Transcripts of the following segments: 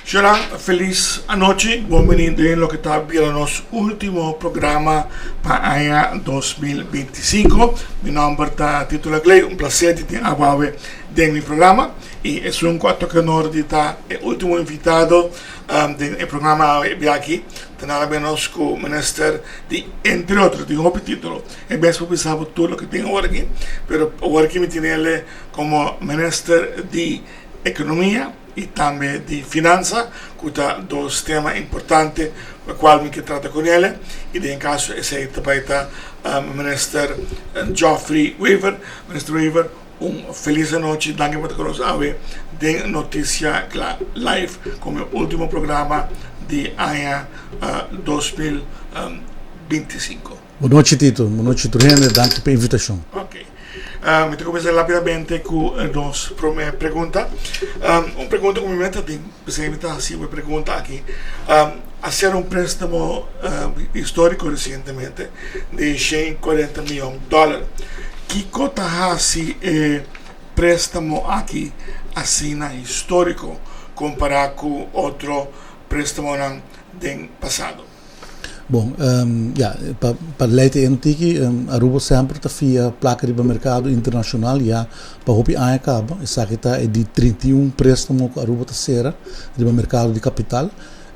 Será feliz anoche, bienvenido en lo que está viendo nuestro último programa para el año 2025. Mi nombre es Tito Clay, un placer de tener a en mi programa y es un cuarto que honor de estar el último invitado del programa de aquí. Tenemos menos con el ministro de, entre otros, de un título. Es bien pensar todo lo que tengo ahora aquí, pero ahora aquí me tiene como ministro de Economía y también de finanza, que son dos temas importantes, los cuales me trato con él. Y en caso ese también está minister Geoffrey Weaver. Minister Weaver, una feliz noche, gracias por conocernos de Noticia Live como el último programa de año 2025. Boa noite, Tito. Boa noite, Turrene. Danke pela invitação. Ok. Me começar rapidamente com a nossa primeira pergunta. Uma pergunta que me mete de pergunta assim, uma pergunta aqui. Hacer um préstamo histórico recentemente de 140 milhões de dólares. Que cota assim préstamo aqui assim histórico comparado com outro préstamo do passado? Bom, para leite en tiki, Aruba sempre está via placa de mercado internacional, para hopi acaba, essa aqui está de 31 préstamos que Aruba está sera de mercado de capital.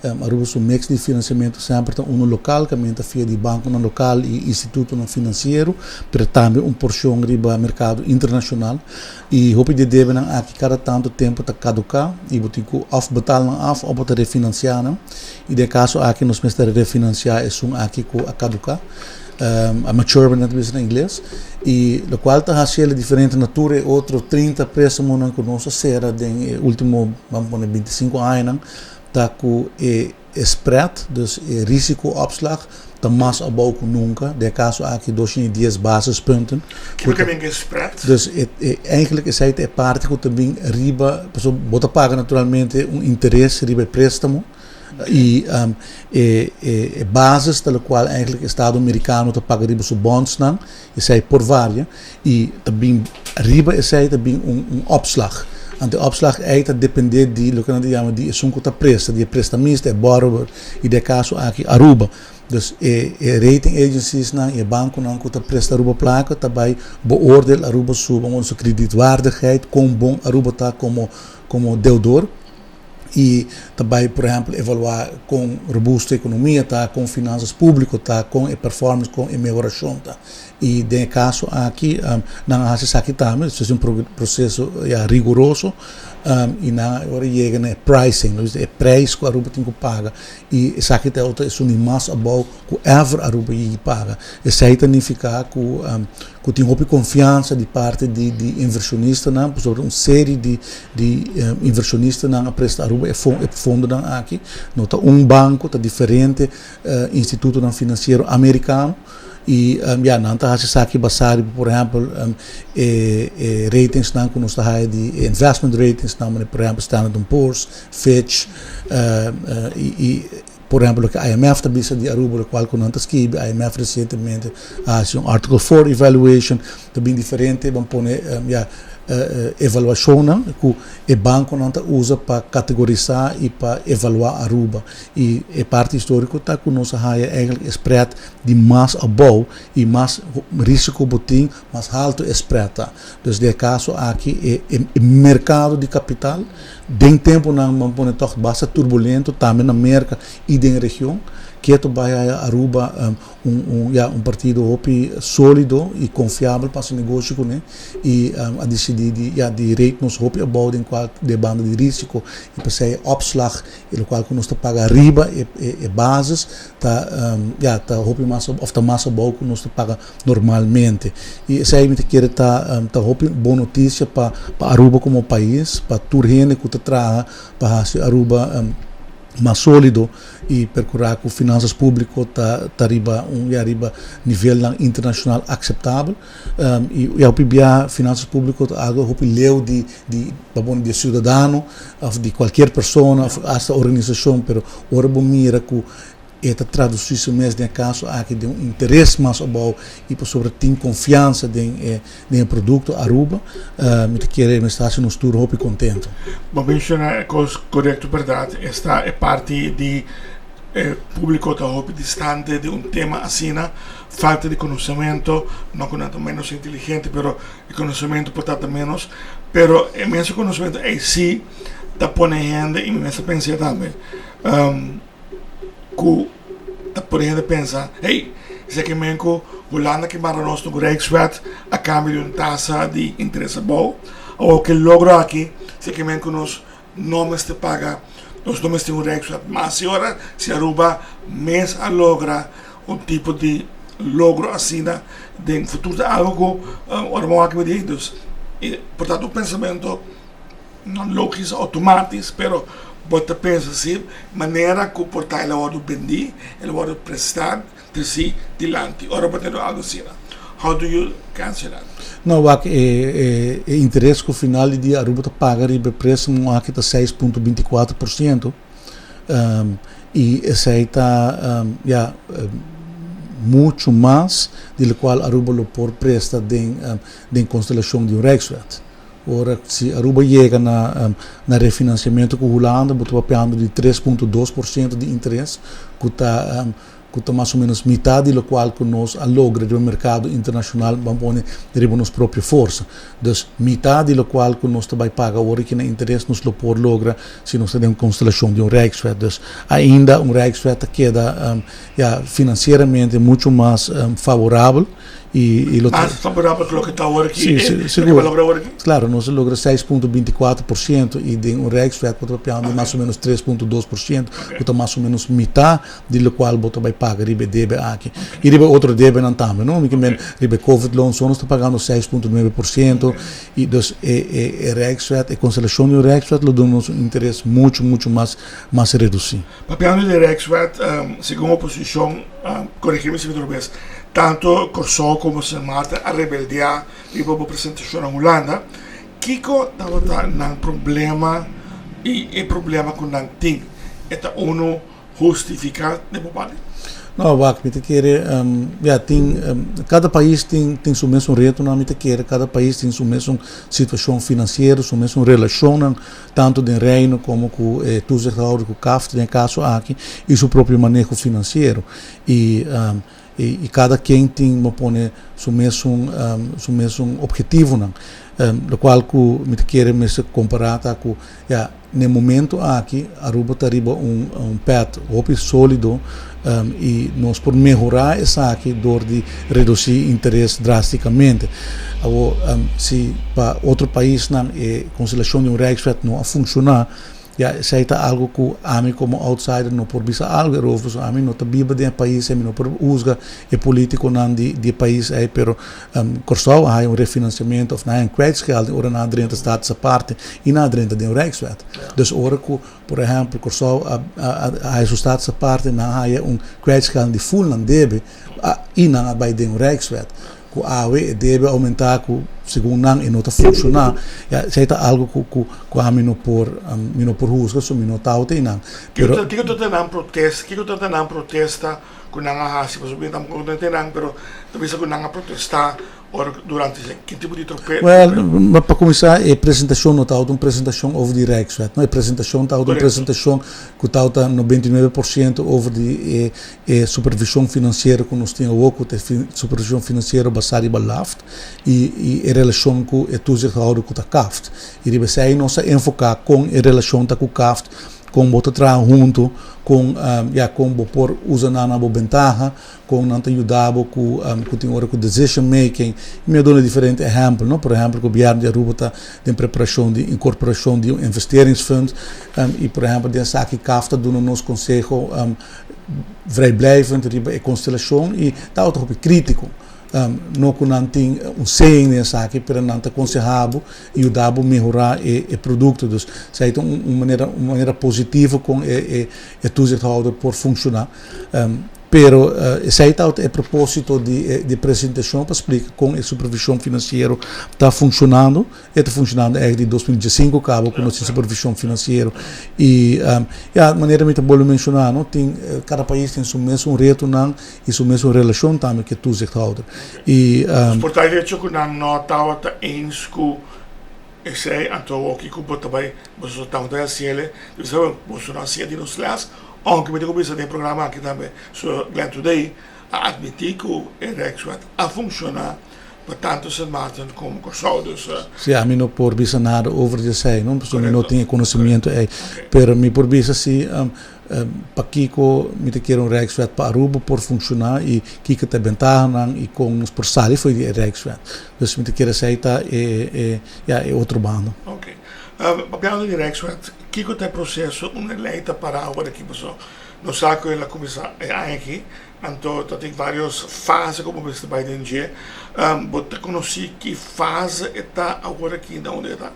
Aruba é um mix de financiamento sempre está local, que está via de banco local e instituto financeiro, mas também porção de mercado internacional. E hopi de deve aqui cada tanto tempo está caducar e botico afbetalen af ou botar refinanciar. E de caso aqui nós mestre refinanciar é aqui com a caducar. A mature net em inglês e o qual está fazendo diferente natura outro 30 préstamos que nós será de último vamos poner 25 anos tá com spread dus risikoopslag tá mais abaixo que nunca de caso aqui 210 basispunten que é spread dus eigenlijk is het parte que também riba pessoa bota paga naturalmente interesse riba préstamo e basis pela qual eigenlijk o Estado americano está paga riba su bonds não isso é por várias e também riba isso é também opslag. En de opslag eigenlijk depende de lo que nós chamamos de sunkuta presta, de prestamista, é borrower e de caso aqui Aruba. Dus rating agencies na e banco na que presta Aruba placa também beoordeel Aruba sobre onze kredietwaardigheid, com bom Aruba tá como deudor. E também, por exemplo, evaluar com robusta economia, tá, com finanças públicas, tá, com a performance, com a melhoração. Tá. E, de caso aqui, não há essa aqui também, isso é processo rigoroso, e na hora chega no pricing, é preço que a Aruba tem que pagar. E essa aqui é outra, isso é mais abaixo que ever a Aruba paga. Isso aí significa que tem uma confiança de parte de inversionistas, sobre uma série de inversionistas na presta Aruba é fundo aqui. Nota banco, tá diferente, instituto financeiro americano. E não está aqui basado, por exemplo, ratings que nós temos de investment ratings, por exemplo, Standard & Poor's, Fitch, por exemplo, que a IMF também de Aruba, o qual nós temos a IMF recentemente fez Article 4 evaluation, também diferente, vamos pôr evaluação que o banco não usa para categorizar e para evaluar Aruba e a parte histórica está que nós eigenlijk spread de mais abaixo e mais risco botim mais alto spread tá. Dus de caso aqui é mercado de capital tem tempo não vamos pôr toch bastante turbulento também na América e na região que vai Aruba partido hopi sólido e confiável para esse negócio né e a decidir de ratings hopi about em qual de banda de risco e para ser opslag o qual que nós está paga riba e bases tá hopi mais of tá mais about que nós está paga normalmente e essa aí me quer tá hopi boa notícia para Aruba como país para Turrene que traga para Aruba mais sólido e percurar com finanças públicas tá riba nível internacional aceitável e ao PBA finanças públicas algo hopi leu de cidadão ou de qualquer pessoa essa organização pero ora bom mira que esta tradução mesmo de caso aqui de interesse mais about e sobre tem confiança de produto Aruba me querer me estar no tour hope contento. Bom, menciona é correto, verdade. Esta é parte de público da hope distante de tema assim, falta de conhecimento, não conhecimento menos inteligente, pero o conhecimento portanto menos, pero esse conhecimento é sim da põe gente e me pensa também. Que por gente pensa, hey, se que menco Holanda que para nós no Rijkswet a cambio de uma taxa de interesse bom, ou que logro aqui, se que menco nos nomes te paga, nos nomes tem Rijkswet, mas se ora se Aruba mês a logra tipo de logro assim, de futuro de algo, ora vamos aqui me diz, portanto o pensamento não lógico, automático, pero você pensa assim, maneira que o portal ele vai vender, ele vai prestar de si dilante. Ora, você tem algo assim. How do you cancel that? Não, é interesse que o final de Aruba paga e o preço aqui está 6,24%, e esse aí está muito mais do qual Aruba lo por presta de constelação de Rijkswet. Ora, se Aruba chega na refinanciamento com a Holanda, você pagando de 3,2% de interesse, que está mais ou menos metade do qual que nós logra do mercado internacional, vamos pôr nossa própria força. Então, metade do qual que nós também paga, ora que na interesse nos lo por logra, se nós temos uma constelação de Rijkswet. Então, ainda Rijkswet queda financeiramente muito mais favorável. Mais favorável que o que está agora aqui? Sim, seguro. Claro, nós logra 6,24% e de Rijkswet pagando mais ou menos 3,2%, que está mais ou menos metade do qual você vai pagar ribe debe aqui. E ribe outro debe não também, não? Ribe Covid loan só nós está pagando 6,9% e dus Rijkswet, a conciliação de Rijkswet lo damos um interesse muito mais reduzido. Papiando de Rijkswet, segundo a posição, corrigir-me se me tropeço, tanto Corsol como Sint Maarten a rebeldia e a apresentação na Holanda, Kiko estava num problema e problema com não tem. Eta uno justifica de bobagem. Não, cada país tem seu mesmo reto, não cada país tem sua mesma situação financeira, sua mesma relação, tanto de reino como com o toezichthouder, com o CAF, no caso aqui, e seu próprio manejo financeiro. E cada quem tem seu mesmo objetivo, o qual me quer me comparar com no momento aqui Aruba está um pé sólido e nós por melhorar essa aqui dor de reduzir interesse drasticamente. Se para outro país a conciliação de Rijkswet não funcionar, se é algo que a mim como outsider não por bisa algo erover, a mim não está biba de país, a mim não por usga e político não de país é, pero Corsol há refinanciamento of na kwijtscheld ora na dentro está essa parte e na dentro de Rijkswet. Dus ora que, por exemplo, Corsol há está essa parte na há kwijtscheld de full não debe e na by de Rijkswet. Que a AUE deve aumentar segundo não e não está funcionar, se é algo que a mim não por rusga, so não está até não. Que eu estou tentando protesta com não há se você bem estamos contando, pero talvez com não protestar durante que tipo de tropeço? Well, para começar, a apresentação não está uma apresentação over de Rijkswet, não a apresentação está uma apresentação que está 99% over de supervisão financeira que nós temos hoje, que supervisão financeira basada em Balaft e a relação com o toezichthouder com a CAF. E deve ser nossa enfocar com a relação com a CAF, com botar trabalho junto, com por usar na boa ventaja, com não ajudar com tem hora com decision making. Me dou um diferente exemplo, não? Por exemplo, o governo de Aruba está em preparação de incorporação de investeringsfund e por exemplo, de aqui CAF do nosso conselho vrijblijvend a constelação e está outro crítico. Não que não tem sei nessa aqui, para não aconselhar e ajudar a melhorar o produto. Então, se é uma maneira positiva com o toezichthouder por funcionar. Pero essa aí a propósito de apresentação para explicar como a supervisão financeira está funcionando. Está funcionando desde 2015, acaba com a supervisão financeira. E a maneira que eu mencionar, não tem, cada país tem seu mesmo reto e sua mesma relação também que tu zegt houder. E portanto, eu que não nota que eens que esse anto aqui que bota vai você tá onde é ciele, você não se de nos las. Anche met de commissie del programma che também so Glenn Today a admitir que o Rexwet a funcionar para tanto St. Maarten como Corsaudus. Sim, a mim não por bisa nada over de sei, não, porque não tenho conhecimento aí. Pero me por bisa se para Kiko me te quero Rexwet para Aruba por funcionar e Kiko te ventaja e com os por sali foi de Rexwet. Dus me te quero sei tá é outro bando. Ok. Parliamo di Rexwet, chi è il processo una leita para agora aqui pessoal. Não sabe que ela começa aqui, então tem várias fases como você vai entender. Você conhece que fase está agora aqui na onde está?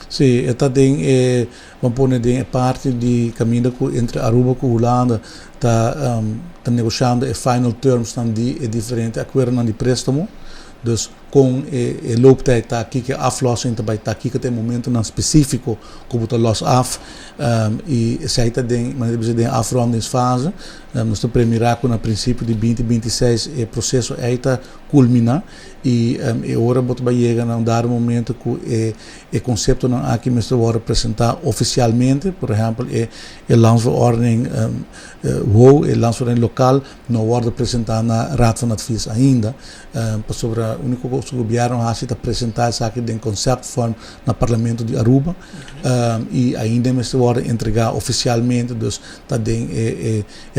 Sim, está tem vamos pôr de parte de caminho entre Aruba e Holanda está negociando e final terms dan die diferente acordo de préstamo. Dus com a looptijd está aqui que a aflossing também está aqui que tem momento não específico como está los af e se aí tem mas deve ter afrondingsfase nós estamos primeiro no princípio de 2026 o processo aí está culmina e agora bota vai chegar a dar momento que o conceito não aqui mesmo vai apresentar oficialmente por exemplo a landsverordening o landsverordening local não vai apresentar na raad van advies ainda sobre o único que o governo ha sido apresentar aqui de conceptvorm no parlamento de Aruba e ainda mesmo vai entregar oficialmente dus dat ding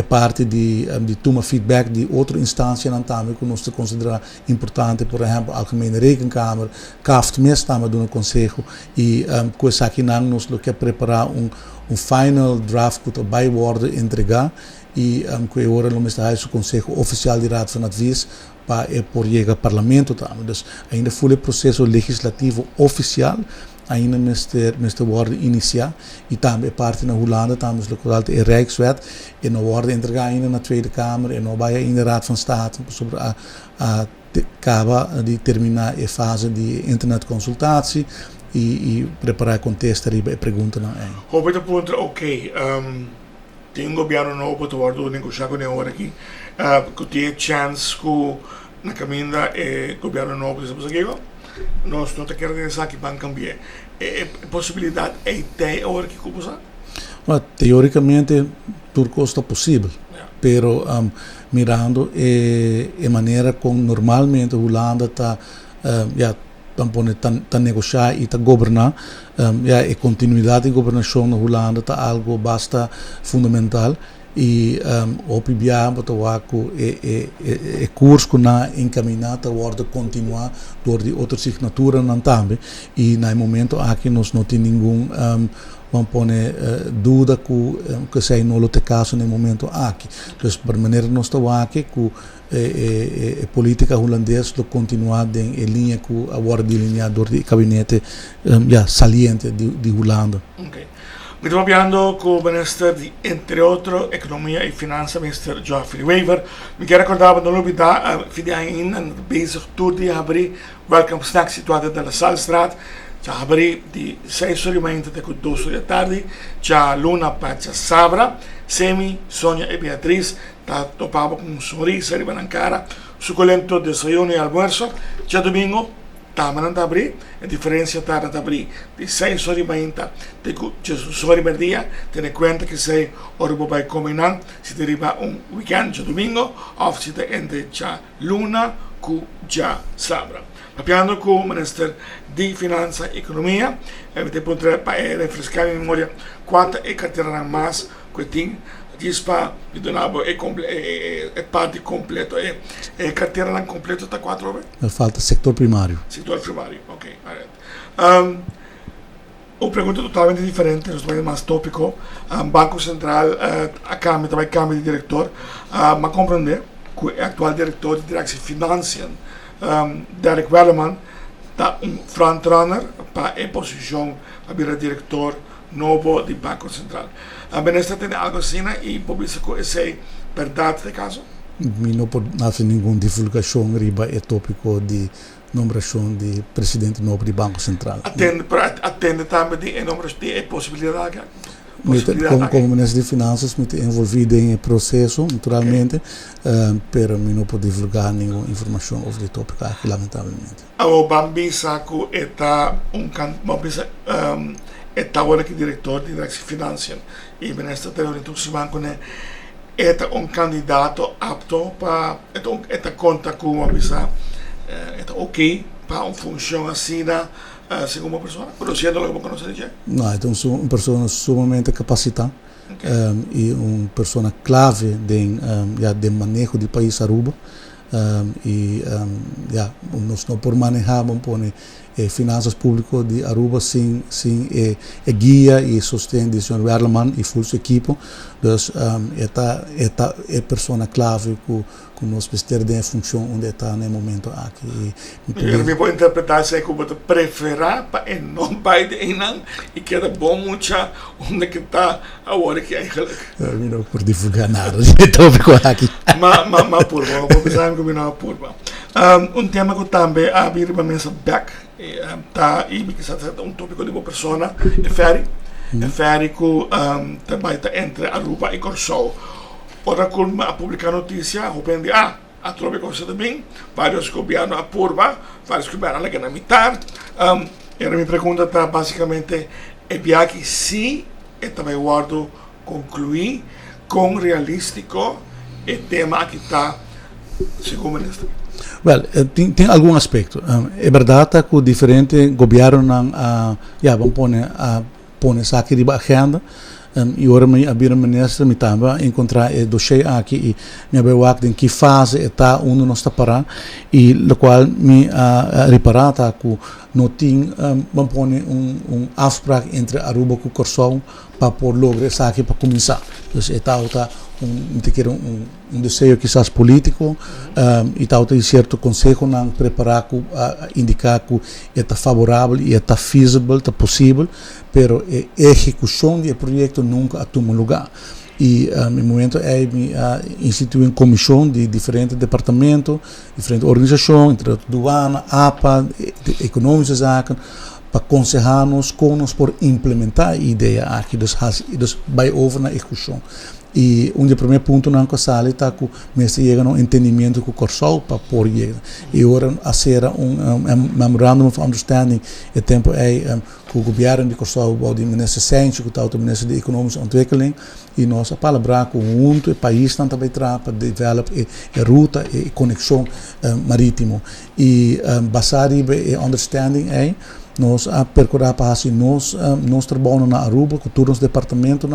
parte de toma feedback de outra instância não também que nós consideramos importante por exemplo a Algemene Rekenkamer kaft mes também do conselho e com essa aqui nós quer preparar final draft que vai worden entregar e que agora nós está o conselho oficial de raad van advies para por chegar ao parlamento também dus ainda foi o processo legislativo oficial ainda neste worden iniciar e também parte na Holanda também lokaal de Rijkswet en não worden entregar ainda na Tweede Kamer en não vai ainda Raad van State sobre a acaba de terminar a fase de internet consultatie e preparar contexto e perguntas não é. Hoop het punt oké. Tem governo novo que vai negociar com ele aqui. Que tem chance que na caminha governo novo se possível. Nós não queremos dizer que vai cambiar. Possibilidade é ter agora que como sabe? Teoricamente tudo está possível, pero mirando a maneira como normalmente a Holanda está tá negociar e tá governar, a continuidade de governação na Holanda está algo bastante fundamental e opnieuw que é curso que na encaminhada pode continuar door die outra signatura não também e no momento aqui nós não tem nenhum vamos pôr dúvida que sei não é caso no momento aqui então por maneira nós estamos aqui que a política holandesa continuar em linha com a ordem delineada door die gabinete saliente de Holanda. Okay. Estamos hablando con el ministro de, entre otros, Economía y Finanzas, Mr. Geoffrey Wever. Me quiero recordar que no olvidar, fidei in bezig tour die abri, welcome snack situado in la Salstraat. Já abri di 6 ore até 2 ore da tarde, já Luna Pacha Sabra, Semi, Sonia e Beatriz, tá topava com um sorriso arriba na cara, suculento desayuno e almuerzo, já domingo, Taman a abrir, a diferença está a abrir de 6 horas de 6 horas por dia, tendo em conta que se ora vai combinar, se deriva weekend, já domingo, ou se entre já Luna com já Sabra. Papiando com o Ministro de Finanças e Economia, avete potuto refrescar a memória quanto é carteira mais que tem dispa vi donavo é parte completo é carteira lá completo está 4 horas. Falta sector primário. Sector primário, ok. Uma pergunta totalmente diferente, nós vamos mais tópico. Banco Central acaba também cambio de diretor, mas compreender que o atual diretor de direção financeira, Derek Welleman, está frontrunner para a posição para diretor novo do Banco Central. A ministra tem algo assim e publicou essa verdade de caso? não pode fazer nenhuma divulgação riba é tópico de nomeação de presidente novo do Banco Central. Atende também de possibilidade. Como ministro de Finanças, me envolvido em processo, naturalmente, pero não pode divulgar nenhuma informação sobre o tópico aqui, lamentavelmente. O Bambi Saco está agora que diretor de finanças e ministro da Orientação né é candidato apto para conta com uma pessoa ok para função assim segundo uma pessoa conhecendo o que você diz. Não, então sou uma pessoa sumamente capacitada e uma pessoa clave de manejo do país Aruba nós não por manejar finanças públicas de Aruba sem guia e sustento do Sr. Werleman e full equipo. Então, esta é pessoa clave que nós precisamos de função onde está no momento aqui. Eu vou interpretar isso como preferar para não vai de Enan e que é bom muito onde que está a hora que eigenlijk. Não por divulgar nada, tópico aqui. Mas por bom, vou pensar que não por bom. Tema que também a vir para mesa back tá e que está tópico de uma pessoa é ferry. É ferry que também está entre Aruba e Corsol. Ora, quando a publicar notícia, eu pensei, a tropa coisa também, vários governos apurva, vários governos que na mitad. E a minha pergunta está basicamente, é que se também guardo concluir com realístico o tema que está, segundo o ministro. Well, tem algum aspecto. É verdade que o diferente governo vamos pôr essa aqui de agenda. E agora a ministra me também encontrar o dossiê aqui e me abriu em que fase está onde nós está parando e o qual me reparar que não tem vamos pôr afspraak entre Aruba e Corsol para por lograr isso aqui para começar. Então está um desejo quizás político e está um certo conselho não preparar indicar que está favorável e está feasible, está possível, pero a execução do projeto nunca toma lugar. E no momento institui uma comissão de diferentes departamentos, diferentes organizações, entre aduana, APA, econômicas zaken, para aconselhar-nos como nós por implementar a ideia aqui, dus vai over na execução. E um dos primeiros pontos na sala está que nós chegamos a um entendimento com o Corsol para por chegar. E agora a ser memorandum of understanding o tempo que o governo de Corsol o ministro Sensio, que está o ministro de Economische Ontwikkeling e nós a palavra com o país também para desenvolver a ruta e conexão marítimo e basado em understanding nós a percorrer para assim nós trabalhamos na Aruba com todos os departamentos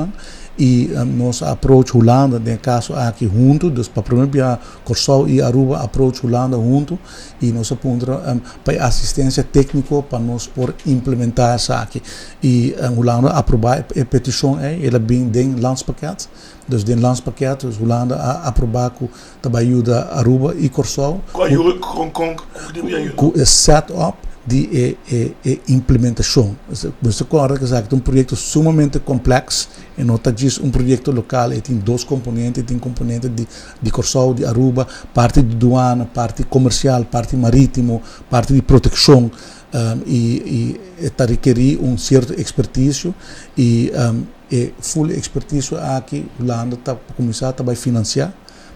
e nós approach Holanda no caso aqui junto dus para primeiro dia Corsol e Aruba approach Holanda junto e nós apontamos para assistência técnica para nós por implementar isso aqui e Holanda aprovar a petição ela bem den landspakket dus den landspakket dus Holanda aprovar que também ajuda Aruba e Corsol com set-up de implementação. Você concorda que é um projeto sumamente complexo e não está um projeto local, tem dois componentes, tem componente de Corsol, de Aruba, parte de aduana, parte comercial, parte marítimo, parte de proteção e está requerir certo expertise e full expertise aqui, Holanda está começar a financiar,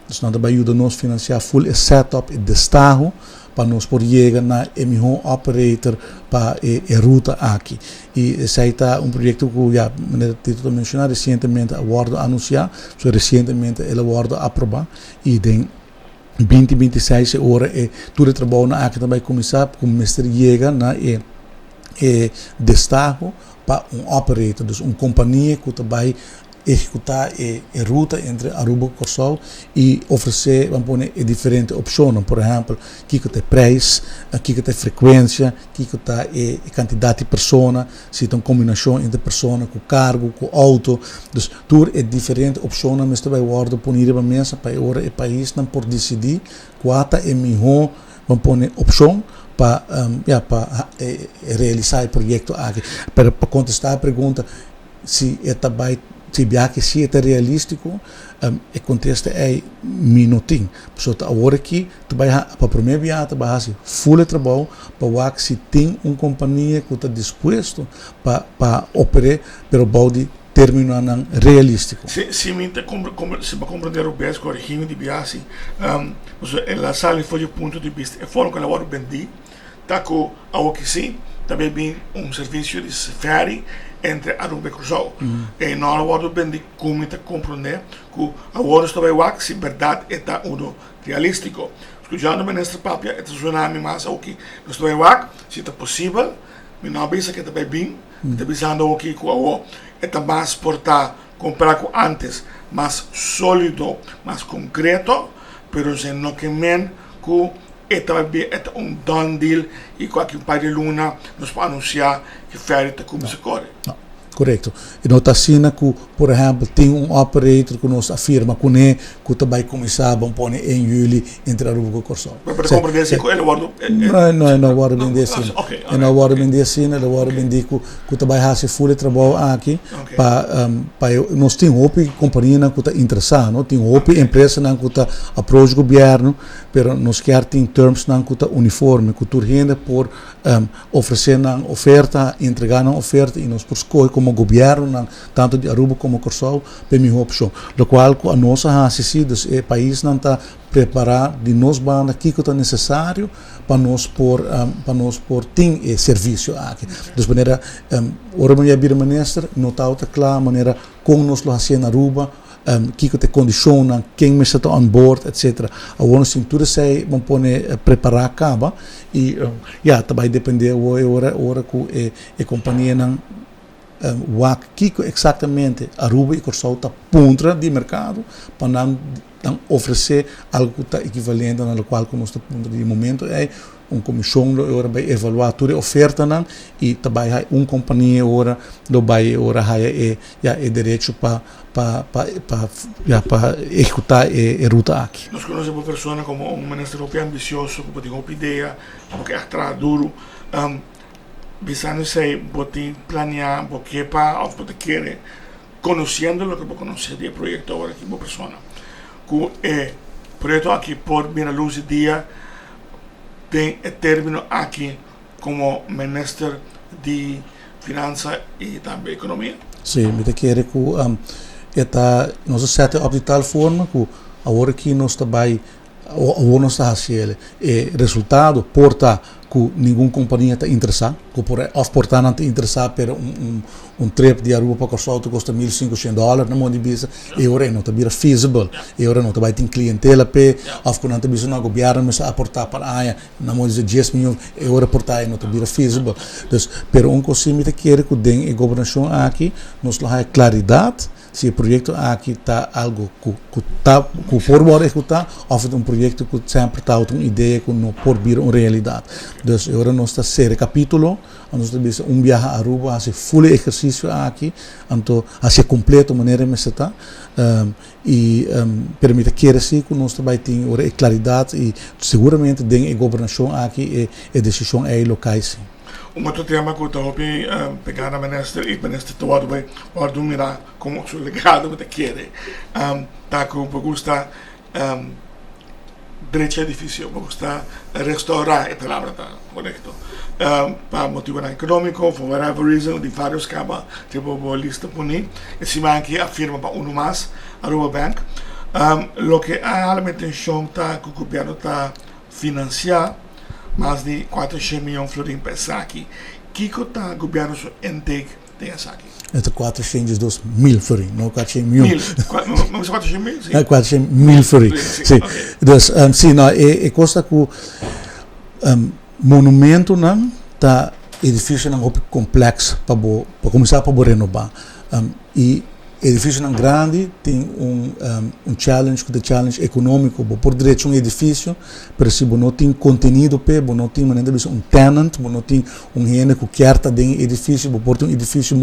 então não vai ajudar a financiar full setup de Estado para nós por chegar na melhor operator para a ruta aqui. E esse está um projeto que já me mencionar recentemente a Word anunciar, recentemente ela Word aprovado e em 2026 hora tudo o trabalho aqui também começar como mestre chega na de Estado para operator, dus companhia que também executar a ruta entre Aruba e Corsol e oferecer diferentes opções, por exemplo, que tem preço, que tem frequência, que tem a quantidade de pessoas, se tem uma combinação entre pessoas com cargo, com auto, dus tudo é diferente opções, mas também guarda punir a mesa para agora o país não por decidir qual é a melhor opção para realizar o projeto aqui. Para contestar a pergunta se também se biaki si é realístico, e contesta é minutinho. Portanto, agora aqui, tu vai para o primeiro viagem, vai fazer full trabalho, para que se tem uma companhia que está disposto para operar, pero balde termino não realístico. Se me compreender o bem, o regime de viagem, ela sai foi o ponto de vista, a forma que ela vai vender, tá com a que sim, também bem serviço de ferry entre Aruba e Curaçao. E na hora de vender, como te compreender, que agora está bem o se verdade é uno realístico. Escutando o ministro Papia, é tsunami mais o que nós está bem o se é possível, mas não pensa que está bem, está pensando o que é mais portar, comprar com antes, mais sólido, mais concreto, pero se não que men que é done deal e qualquer par de luna nos pode anunciar que ferry está como se corre. Correto. E nós assinamos que, por exemplo, tem operator que nos afirma que vai começar a pôr em julho entre Aruba e Curaçao. Para compreender se ele não vai vender assim. Não vai vender assim, ele vai vender que vai fazer full trabalho aqui. Nós temos outra companhia que está interessada, não tem outra empresa que está approach o governo, mas nós queremos termos que está uniforme, que tu rende por oferecer uma oferta, entregar uma oferta e nós por escolher como governo, tanto de Aruba como Curaçao, para minha opção. O qual a nossa assistida, o país não está preparado de nós banda que é necessário para nós por ter serviço aqui. De maneira, ora minha ministra não está clara maneira como nós lo fazemos na Aruba, que te condiciona, quem me está on board, etc. Agora sim tudo se vamos preparar acaba e também depender hora que a companhia não que exatamente Aruba e Curaçao está ponta de mercado para não oferecer algo que está equivalente ao qual nós está ponta de momento é uma comissão agora vai evaluar toda a oferta e também uma companhia agora vai é direito para executar a ruta aqui. Nós conhecemos pessoas como ministro europeu ambicioso que tem uma ideia, que é atrás duro. Pensando se pode planear, porque para ou pode querer, conhecendo o que vou conhecer do projeto agora aqui, uma pessoa. Que é projeto aqui por vir a luz do dia tem término aqui como ministro de Finanças e também Economia. Sim, me quer que nós sete de tal forma que agora que nós também o nós está fazendo o resultado porta que nenhuma companhia está interessada, que portar não está interessada para trip de Aruba para Curaçao custa $1.500 na mão de visa, e agora não está bem feasible, e agora não está bem tem clientela para, ou que não está bem o governo mas aportar para a área na mão de 10 milhões, e agora portar não está bem feasible. Então, pero coisa que quer que den a governação aqui, nós lá claridade se o projeto aqui está algo que por bora executar, ou um projeto que sempre está uma ideia que não pode vir uma realidade. Então, agora nós está ser capítulo, nós temos viagem a Aruba, fazer full exercício aqui, então fazer completo maneira que está, e permite que assim que nós também tenhamos claridade e seguramente tem a governação aqui e a decisão é locais. Outro tema que eu estou pegar na ministra e ministra todo vai mirar como o legado que quer. Tá que eu gosto direito é difícil, eu gosto restaurar a palavra tá correto. Para motivo econômico, for whatever reason, de vários cabos, tipo uma lista punir. E se aqui afirma para uno mais, Aruba Bank. Lo que há a intenção tá que o governo tá financiar mais de 400 milhões de florins para aqui. Que o governo entende tem essa aqui? Entre 402 mil florins, não 400 milhões. Não é 400 mil? Sim. 400 mil florins. Sim. Então, sim, não, é coisa que monumento não tá edifício não é complexo para começar para renovar. E edifício não grande tem challenge, que é challenge econômico, por direito um edifício, mas se não tem conteúdo não tem maneira de tenant, não tem gente que quer estar dentro edifício, por um edifício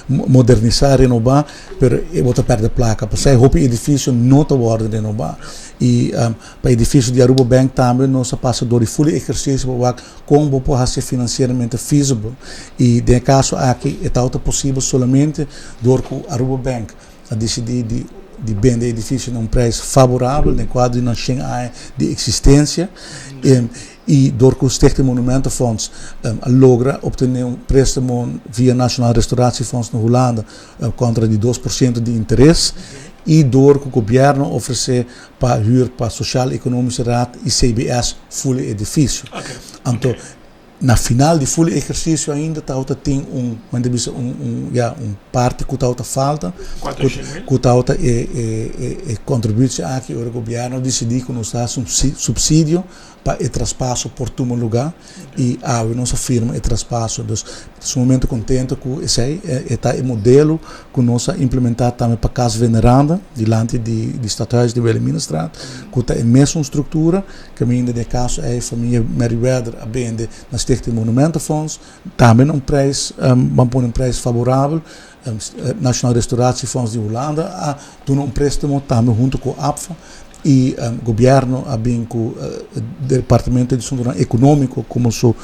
modernizar, renovar, mas você perde a placa, porque o edifício não está pode renovar. E para o edifício de Aruba Bank também nós passamos por full exercício para como pode ser financeiramente feasible. E no caso aqui é possível somente do Aruba Bank a decidir de vender edifício num preço favorável, no quadro de nós de existência, e door que o Stichting Monumentenfonds logra obter préstamo via Nacional Restauratiefonds na Holanda contra de 2% de interesse, e door que o governo oferecer para huur para Sociaal-Economische Raad e CBS full edifício. Então, na final de full exercício ainda tem parte que falta, que contribuição aqui o governo decidiu que nos dá subsídio para o traspasso por todo lugar, e a nossa firma é traspasso. Então, nesse momento contente com esse é o modelo que nós implementamos também para Casa Veneranda, diante de Stadhuis de Wilhelminastraat, que é a mesma estrutura, que ainda de caso é a família Meriwether a vender na Stichting Monumentenfonds, também um preço favorável. Nacional Restauratiefonds de Holanda a doen préstamo também junto com a APFA, e o governo a bem com o departamento de desenvolvimento econômico como seu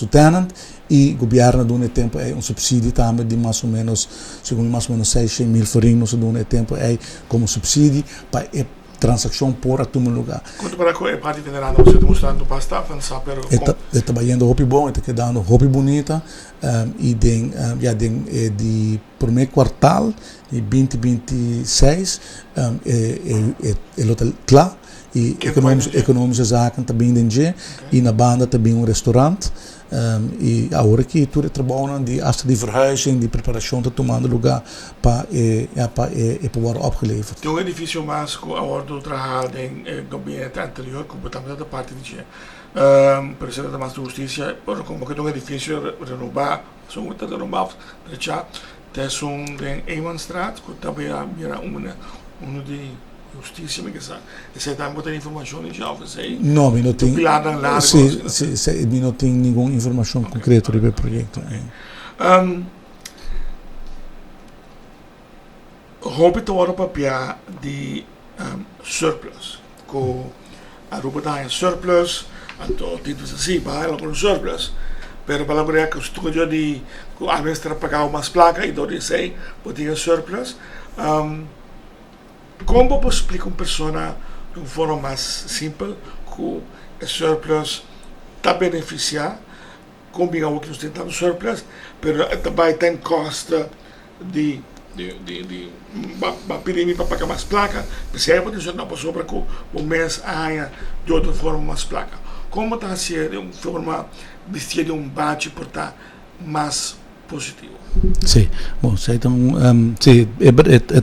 tenant, e o governo dá tempo subsídio também de mais ou menos 600 mil florins, dá tempo como subsídio para transação por a todo lugar. Quanto para a parte venerada, você está mostrando para avançar, pero está trabalhando roupa bom, está quedando roupa bonita, e de primeiro quartal de 2026 é hotel claro, e economische zaken também dentro, e na banda também restaurante. E agora que tudo trabalhando de verhuizing, de preparação está tomando lugar para worden opgeleverd. Tem edifício mais que agora trabalhado em gabinete anterior, como também da parte de presidente da Justiça, como que edifício renovado, são muito renovados, já tem em Emanstraat, que também era de Justiça, me diz, você está botando informações já, você? Não, eu não tenho. Eu não tenho nenhuma informação concreta sobre o projeto. Houve agora o papel de surplus, que a Aruba está em surplus, então títulos assim, para ela com surplus, pero para a que estou de a mestra pagar umas placas e do dizer, podia surplus. Como você explica uma pessoa de uma forma mais simples que o surplus está beneficiando, como o que nós tentamos surplus, mas também tem custo de pedir para pagar mais placas, mas é para dizer não para sobre que o mês há de outra forma mais placa. Como está sendo de uma forma vestir de budget para estar mais positivo? Sim, bom, está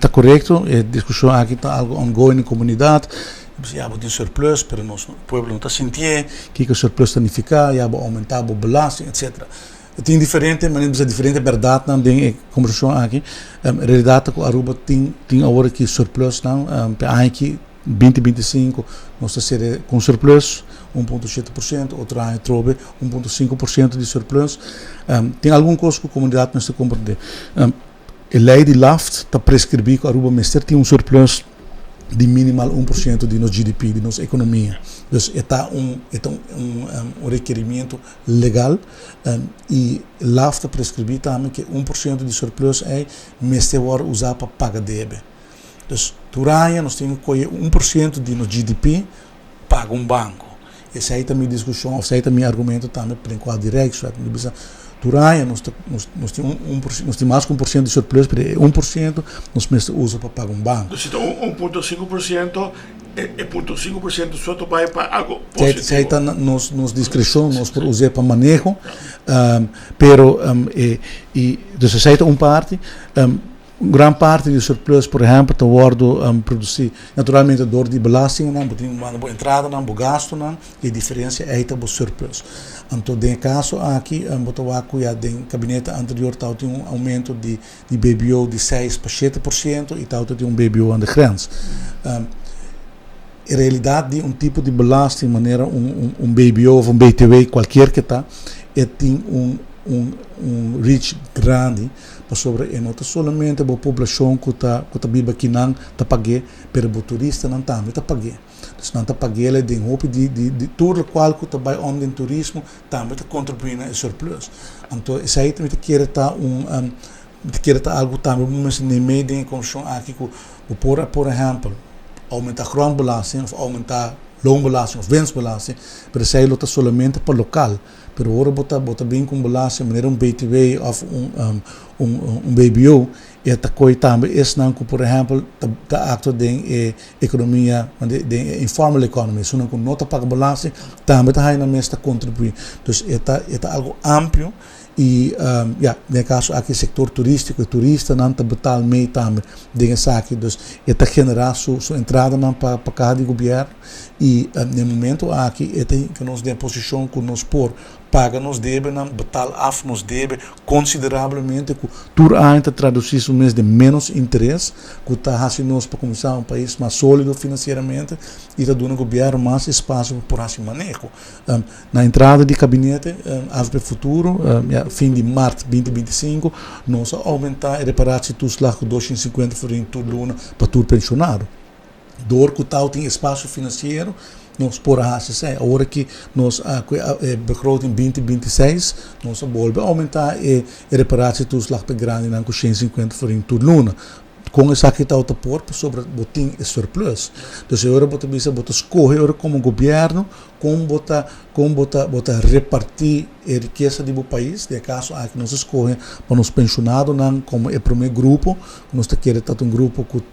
correto. A discussão aqui está algo ongoing na comunidade. Já tem surplus, mas o povo não está sentindo que o surplus significa, já vai aumentar a belasting, etc. Tem diferente, mas não é diferente, verdade, não tem conversão aqui. A realidade é que a Aruba tem agora que surplus, não, para aqui 2025 nós estamos com surplus 1,7%, outro ano trobe 1,5% de surplus. Tem alguma coisa que a comunidade não está compreendendo. A lei de LAFT está prescrevendo que a Aruba Mester tem surplus de minimal 1% de nosso GDP, de nossa economia. Então, um requerimento legal, e LAFT está prescrevendo também que 1% de surplus Mester pode usar para pagar débito. Então, durante nós temos que colher 1% de nosso GDP paga banco. Esse aí também discussão, esse aí também argumento também para enquadrar direto. Durante nós temos mais que 1% de surplus, mas 1% nós usamos para pagar banco. Então, 1,5% é 0,5% só vai para algo positivo. Esse aí está nos discrição, nós por usar para manejo, pero então essa aí está parte. Grande parte do surplus, por exemplo, está produzir naturalmente dor de belasting, não tem uma boa entrada, não boa gasto, não, e a diferença é o surplus. Então, no caso aqui, já no gabinete anterior tem aumento de BBO de 6 para 7% e tem BBO aan de grens. A realidade de tipo de belasting, maneira BBO ou BTW, qualquer que está, tem reach grande sobre não somente a população que está viva aqui não está pagando, mas o turista não também está pagando. Então não está pagando de roupa de tudo qual que está vai onde em turismo também está contribuindo ao surplus. Então isso aí também quer estar de que está algo também, mas nem meio de construção aqui que por exemplo, aumentar grondbelasting of aumentar loonbelasting of winstbelasting, pero zij lota solamente para local. Pero agora bota bem com belasting, maneira BTW of BBO, e esta coisa também é não que, por exemplo, da acto de economia, de informal economy, se não que nota paga belasting, também está na mesa contribuir. Então, é algo amplo. E, no caso aqui, sector turístico, turista não está betal meio também, digamos aqui, então, está generar sua entrada para cada governo e, no momento aqui, que nós temos posição que nós paga nos deve, betal af nos deve consideravelmente, que tudo ainda traduzir o mês de menos interesse, que está fazendo nós para começar um país mais sólido financeiramente e está dando ao governo mais espaço para esse manejo. Na entrada de gabinete, AFP Futuro, fim de março 2025, nós aumentar a reparação dos lados 250 por todo ano para todo pensionado. Door que tal tem espaço financeiro, nós por a agora que nós begroting 2026, nós volve aumentar a reparação dos lados grande com 150 por todo ano. Com essa que está outra porta sobre o botim e surplus. Então, agora bota escolher como governo, como bota repartir a riqueza do país, de caso que nós escolhe para nos pensionados, como é o primeiro grupo, nós queremos ter um grupo que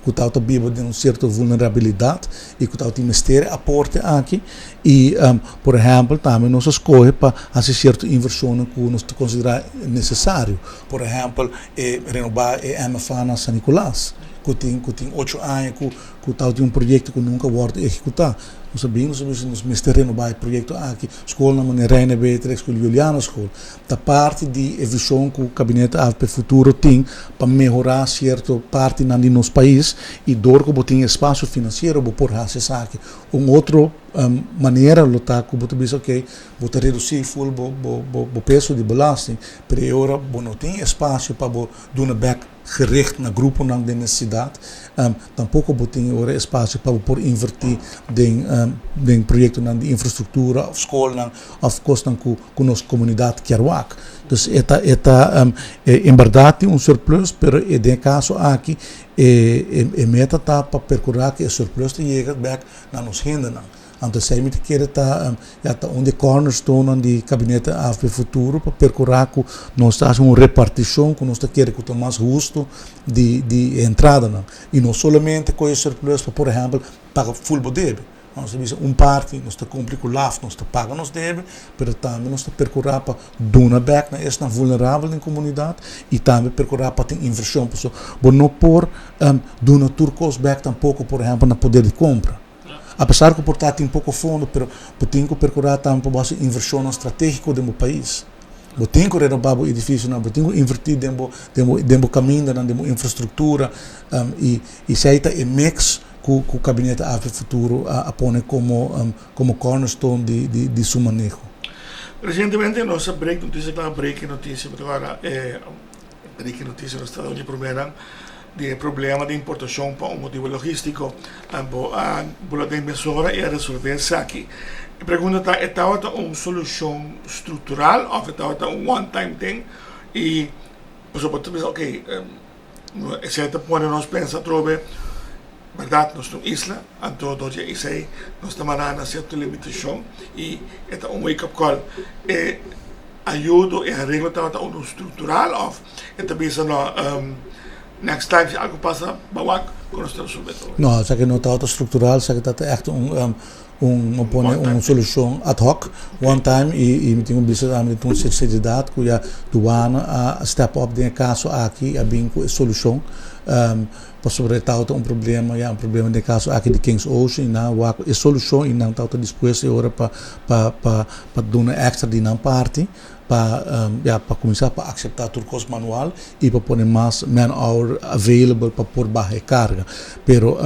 está vivo de uma certa vulnerabilidade e que está mistério aporte aqui e, por exemplo, também nós escolhe para fazer certa inversão que nós consideramos necessário. Por exemplo, renovar a MFA na São Nicolás, que tem 8 anos, que tem um projeto que nunca vai executar. Nós sabemos renovar o projeto aqui, escola na maneira Reina Beatrix, escola Juliana Escola. Da parte de visão que o Gabinete AFP Futuro tem para melhorar certa parte no nosso país e dor que tem espaço financeiro para por fazer aqui. Outra maneira lutar que você diz ok, você reduzir o peso de belasting, mas agora não tem espaço para dar back gericht na grupo na necessidade, tampouco tem agora espaço para por invertir em projeto na de infraestrutura, of escola, of costa com nossa comunidade quer wak. Então, em verdade um surplus, pero em caso aqui a meta está para percorrer que o surplus chega back na nos renda. Então, se me quer estar onde cornerstone de gabinete AFP Futuro para percorrer que nós temos uma repartição que nós queremos que tenha mais justo de entrada. E não somente com o surplus, por exemplo, pagar full deve. Nós temos parte, nós cumprimos com o LAF, nós pagamos nos deve, mas também nós percorrer para dar back na esta vulnerável na comunidade e também percorrer para ter inversão. Por não por dar turcos back tampouco, por exemplo, na poder de compra. Apesar que o portátil tem pouco fundo, mas tem que percorrer também para a inversão estratégica do país. Eu tenho que renovar o edifício, eu tenho que invertir no caminho, na infraestrutura, e isso aí é mix que o Gabinete AFP Futuro põe como cornerstone de seu manejo. Recentemente, nossa break notícia, agora break notícia no estado de primeira, de problema de importação para um motivo logístico, a boletim emissora e a resolver-se aqui. A pergunta é: está uma solução estrutural ou está um one-time thing? E, por exemplo, ok, certo ponto nós pensamos, trove, verdade, nós temos isla, então, isso aí, nós estamos na certa limitação e é um wake-up call. Ajuda e arreglo está um estrutural ou é também next time, se algo passa, bawak, quando estamos sobre isso. Não, se não está estrutural, se está echt uma solução ad hoc, one time, e me tenho visto a minha necessidade que a douana step up de caso aqui, a bem com a solução, para sobretar um problema de caso aqui de Kings Ocean, não a solução e não está disposto agora para dar uma extra de não parte. Para começar a aceitar tudo o manual e para pôr mais man-hour available para pôr baixa carga. Pero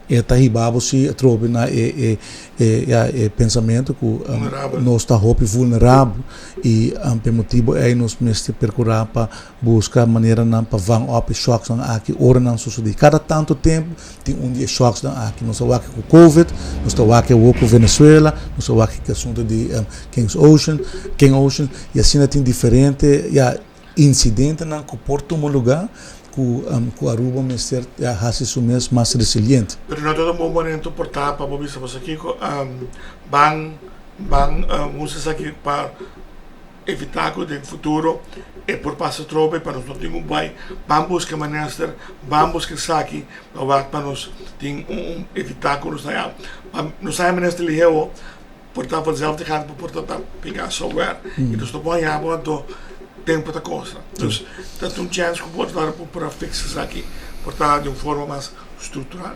esta hibabo se trobe na pensamento que nós está vulnerável e por motivo é nós mesmo percorrer para buscar maneira para van up shocks aqui ora não sucede. Cada tanto tempo tem dia shocks aqui. Nós estamos aqui com Covid, nós estamos aqui com Venezuela, nós estamos aqui com o assunto de King Ocean e assim tem diferente incidente nan ku porto mo lugar ku Aruba mister hasi sumes mais resiliente. Pero no todo momento portar para bobis você aqui bang usa aqui para evitar que no futuro e por passo trope para nós não ter vai vamos buscar maneiras vamos buscar saki para nós tem evitar que nós saia maneiras de liheu portar para zelf te gaan portar pegar software e nós não vamos já muito tempo da coisa então dat chance que pode dar para fixar aqui portar de uma forma mais estrutural.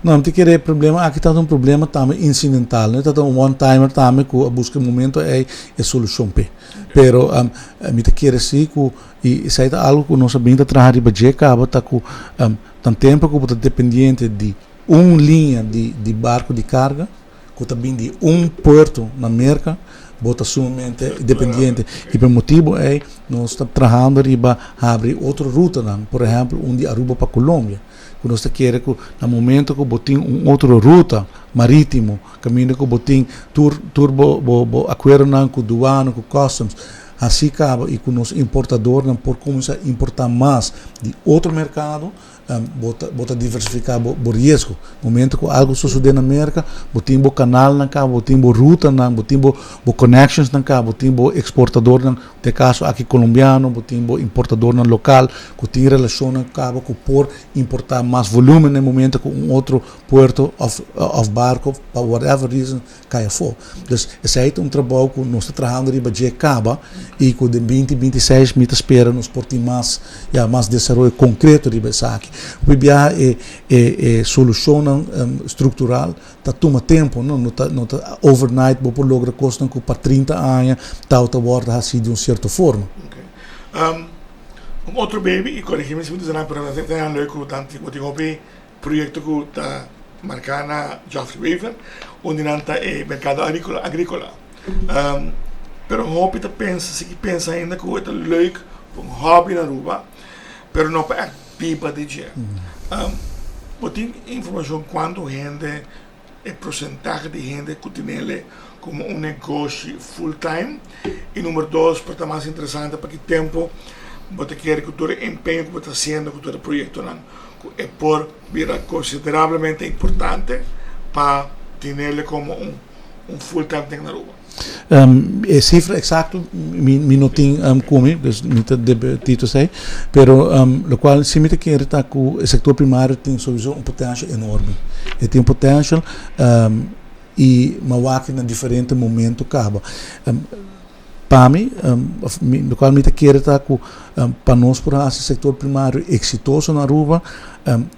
Não te querer problema aqui está problema também incidental né tá one timer também que busca momento é solução p pero me te querer sim que e sai algo que nós bem trabalhar budget acaba tá com tanto tempo que você dependente de linha de barco de carga que também de porto na América bota sumamente dependente e por motivo é nós estamos trabalhando riba abrir outra ruta não por exemplo de Aruba para Colômbia que nós queremos que no momento que botem outra ruta marítimo caminho que botem turbo acordo não com aduana com customs assim acaba e com os importadores não por começar a importar mais de outro mercado bota diversificar o risco. No momento que algo sucede na América, botem o canal na cá, botem a ruta na, botem o connections na cá, botem o exportador na, de caso aqui colombiano, botem o importador na local, que tem relação na cá, que por importar mais volume no momento que outro porto of barco, for whatever reason, caia fora. Dus esse é trabalho que nós estamos trabalhando de acaba e que de 2026 me espera nos portem mais desenvolvimento concreto de aqui. O PBA é solução estrutural, tá toma tempo, não tá overnight, por logra custa para 30 anos, tá borda assim de certa forma. Okay. Outro baby, e corrigimos muito na para nós tem um leuk tanto que eu tenho projeto que tá marcado na Geoffrey River, onde nanta é mercado agrícola. Pero hobby tá pensa ainda que é leuk, hobby na Aruba, pero não para pipa de dia. Tem informação quanto gente, o porcentagem de gente que tem ele como negócio full time. E número 2, para estar mais interessante, para que tempo você quer que todo empenho que você está fazendo com todo o projeto é por vir consideravelmente importante para ter ele como full time na Aruba. A cifra exata me não tem como, não te dito sei, pero lo qual se me te quer tá que o setor primário tem sowieso potencial enorme. Ele tem potencial e mawaki na diferente momento acaba. Para mim, lo qual me te quer tá que para nós por esse setor primário exitoso na Aruba,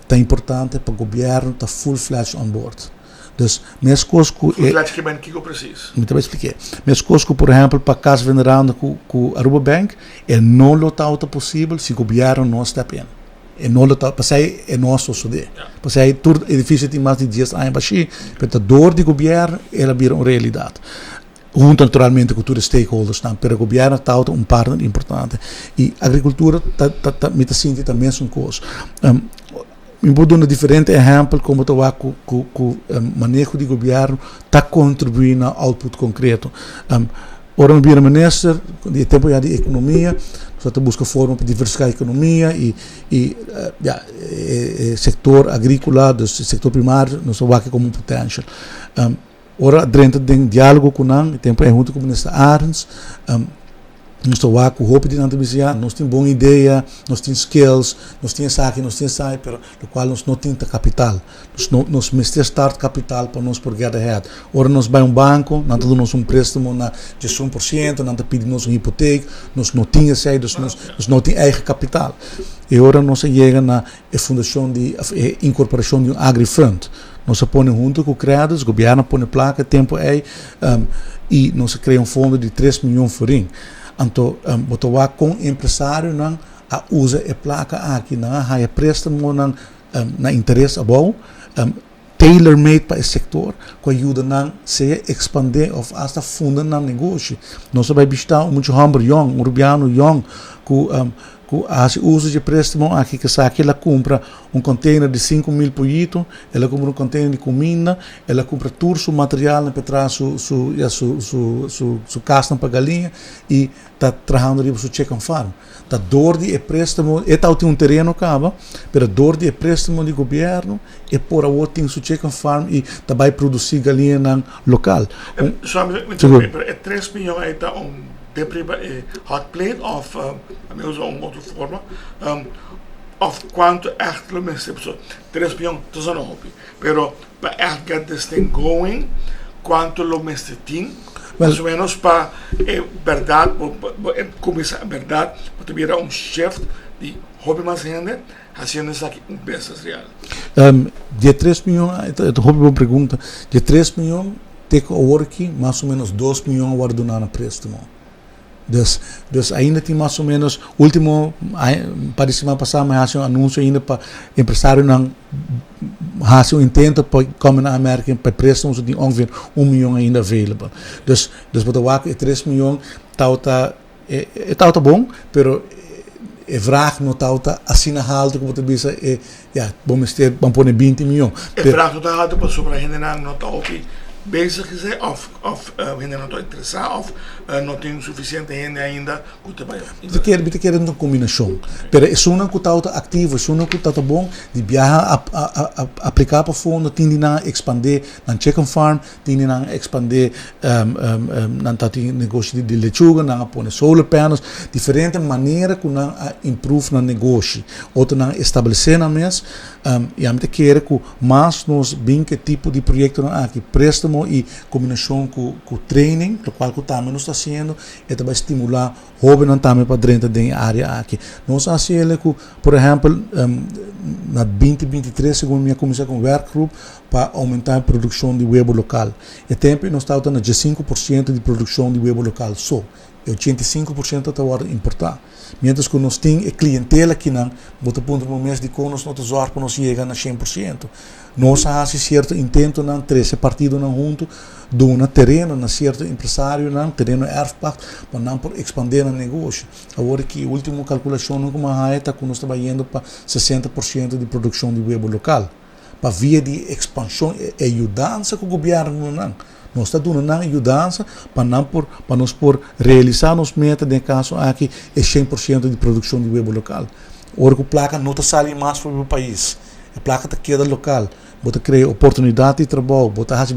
tá importante para o governo tá full-fledged on board. Dus minhas coisas que ben kiko preciso. Me também expliquei. Minhas coisas por exemplo, para caso venerando com Aruba Bank, não lotado possível se o governo não está bem. Não lotado, para é nosso suceder. Para todo edifício tem mais de 10 anos baixi, mas a dor do governo ela vira uma realidade. Junto naturalmente com todos os stakeholders, mas o governo está partner importante. E a agricultura me está sentindo também uma coisa. Eu vou dar um diferente exemplo como o manejo do governo está contribuindo ao output concreto. Ora, o ministro, de tempo já de economia, só busca forma para diversificar a economia e setor agrícola, do setor primário, nós vamos ver como potencial. Ora, dentro de diálogo com o tempo é junto com o ministro Arns, nós estamos com o hope de antibicia, nós temos boa ideia, nós temos skills, nós temos saque, mas no qual nós não temos capital. Nós precisamos start capital para nós por get ahead. Ora nós vamos banco, não temos préstamo na 100%, não pedimos hipoteca, nós não temos nós não temos eigen capital. E ora nós chegamos na fundação de incorporação de AgriFund. Nós põe junto com o crédito, o governo põe placa, tempo e nós criamos fundo de 3 milhões de forint. Então, botar com empresário não a usa a placa aqui não a préstamo não na interesse bom tailor-made para esse setor que ajuda não se expandir ou hasta funda no negócio. Nós vai visitar muito hambre young, urbiano young que As usa de préstamo aqui que sabe que ela compra container de 5.000 pollito, ela compra container de comida, ela compra todo o material para trás su casa para galinha e está trabalhando ali para chicken farm. Tá dor de préstamo, tem terreno acaba, pero dor de préstamo do governo e por a tem su chicken farm e vai produzir galinha no local. Só me 3 milhões aí tá depriva hot plate of outra forma of quanto echt lo mensen so 3 miljoen to zo'n hobby pero para echt get this thing going quanto lo mensen tin mais ou menos para verdade começar verdade para ter shift de hobby mais rende haciendo isso aqui business real de 3 milhões hobby boa pergunta de 3 milhões tem que work mais ou menos 2 milhões guardar na préstamo. Dus ainda tem mais ou menos, último, para semana passada, mas um anúncio ainda para empresário não fazer intento para como na América para préstamos tem ongeveer 1 milhão ainda available. Dus wat waak 3 milhões tá bom, pero a vraag não tá assim na alta como tu disse vamos ter vamos pôr 20 milhões. A vraag não tá alta para sobre a gente não tá bezig is of ainda não estou interessado of não tem suficiente gente ainda que trabalhar. Bitte quer uma combinação. Pero é uma que está ativo, é uma que está bom de viajar aplicar para fundo, tem de expandir na chicken farm, tem de expandir na tati negócio de lechuga, na pôr solar panels, diferente maneira que na improve na negócio, outra na estabelecer na mês, e a gente quer que mais nos bem que tipo de projeto aqui préstamo e combinação com training, o qual também nós está fazendo, e vai estimular jovens também para dentro da área aqui. Nós fazemos que, por exemplo, na 2023, segundo minha comissão com o workgroup, para aumentar a produção de web local. E tempo nós estamos na 5% de produção de web local só. E 85% está agora importar. Mientras que nós temos clientela que não, bota ponto no mês de conos, nós zorpa nós chega a 100%. Nós fazemos certo intento não três partido não junto, do um terreno, na certo empresário não terreno erfpacht, para não por expandir o negócio. Agora que a última calculação não como a está que nós estamos indo para 60% de produção de web local. Para via de expansão e ajudança com o governo não. Nós estamos dando uma ajudança para nós por realizar nos metas de caso aqui é 100% de produção de web local. Ora que a placa não está saindo mais para o país, a placa está queda local, bota criar oportunidade de trabalho, bota fazer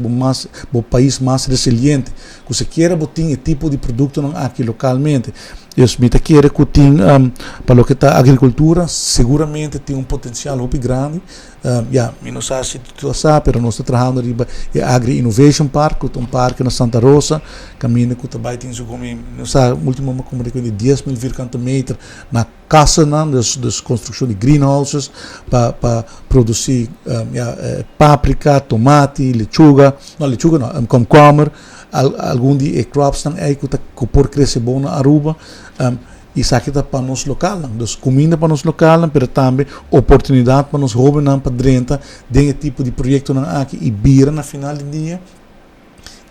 o país mais resiliente, que você queira botar esse tipo de produto aqui localmente. Eu me quero que tem para o que está agricultura seguramente tem potencial muito grande. Não sei se tu sabe, mas nós estamos trabalhando no Agri Innovation Park, parque na Santa Rosa, caminho que também tem não sei, último como de 10.000 metros na casa, de construção de greenhouses para produzir páprica, tomate, lechuga não, concombre. Algum de crops também que por crescer bom na Aruba e isso aqui para nós local, então comida para nós local, mas também oportunidade para nós jovens para dentro de tipo de projeto aqui e vira na final do dia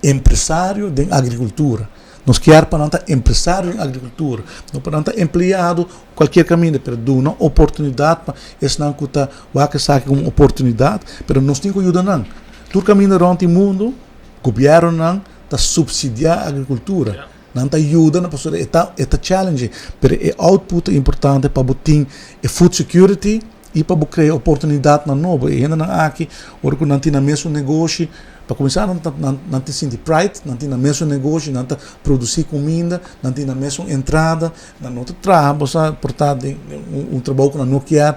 empresário de agricultura. Nós queremos para nós empresário em agricultura, não para nós empregado qualquer caminho, mas dá uma oportunidade para esse não que está uma oportunidade, mas nós temos que ajudar não. Todo caminho around o mundo, governo não está subsidiar a agricultura, não está ajudando para fazer esta challenge, mas é output importante para botar food security e para criar oportunidade na nova. E ainda não aqui, porque não tem o mesmo negócio, para começar não tem sentir pride, não tem o mesmo negócio, não tem produzir comida, não tem a mesma entrada, não tem trabalho, portanto trabalho que não quer,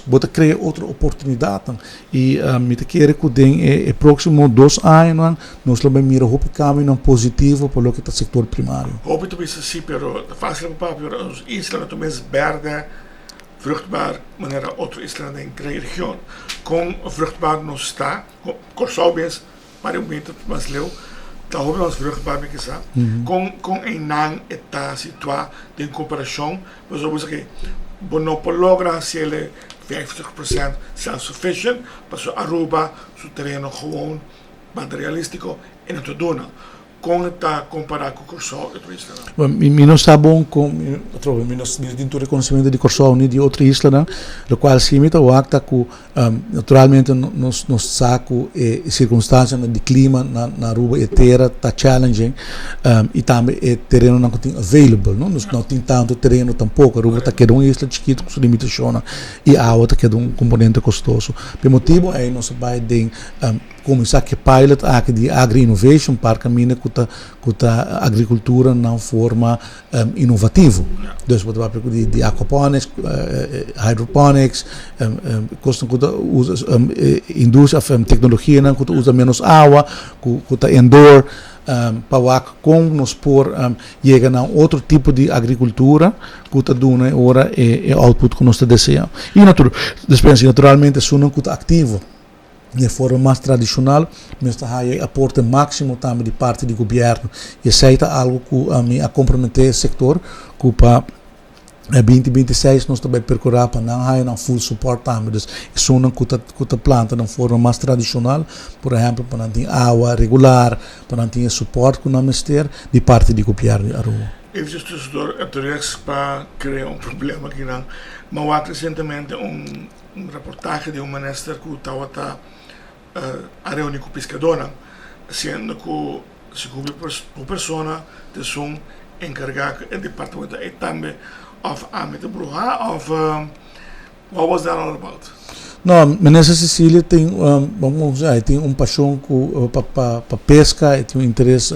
bota criar outra oportunidade. E me quero que den próximo 2 anos nós vamos mirar o caminho positivo para o que está setor primário. Hoop het is sim, pero fácil para os Island também verde vruchtbaar wanneer otro Island in de região com vruchtbaar não está, corsalbens para o momento mais leu, tá hoop ons vruchtbaar me kisa, com nang está situado em comparação, mas eu vou que não logra se ele 50% self-sufficient, para Aruba, seu terreno gewoon materialístico e não tudo. com está comparar com o Corsol e Isla? Mi non sta bom com trovo mi non tinto riconoscimento di Corsol ni di altre isole, lo quale si limita o acta cu naturalmente nos saco e circostanze di clima na ruba e terra ta challenging e também e terreno não tem available, não tem tanto terreno tampouco, a ruba ta queda isla chiquito com limitazione e a água ta queda componente custoso. Per motivo é nós vai den começar que pilot aqui de Agri Innovation para caminhar com a agricultura na forma inovativa. Dus wat we de aquaponics, hydroponics, kosten usa indústria tecnologia não que usa menos água, que indoor para com nos por chega a outro tipo de agricultura que está dando agora é output que nós desejamos. E naturalmente são que ativo de forma mais tradicional, mas está aí aporte máximo também de parte do governo e aceita algo que a mim a comprometer o setor que para 2026 nós também percorrer para não aí não full support também, dus isso não que planta de forma mais tradicional, por exemplo, para não ter água regular, para não ter suporte que não ter de parte do governo a rua. Eu just autores para criar problema aqui não, mas recentemente reportaje de minister que estava a reunir com pescadores, sendo que segundo a pessoa que são encarregados do departamento e também of met de bruja of what was that all about? Não, minister Cecília tem vamos dizer, tem paixão para pesca e tem interesse.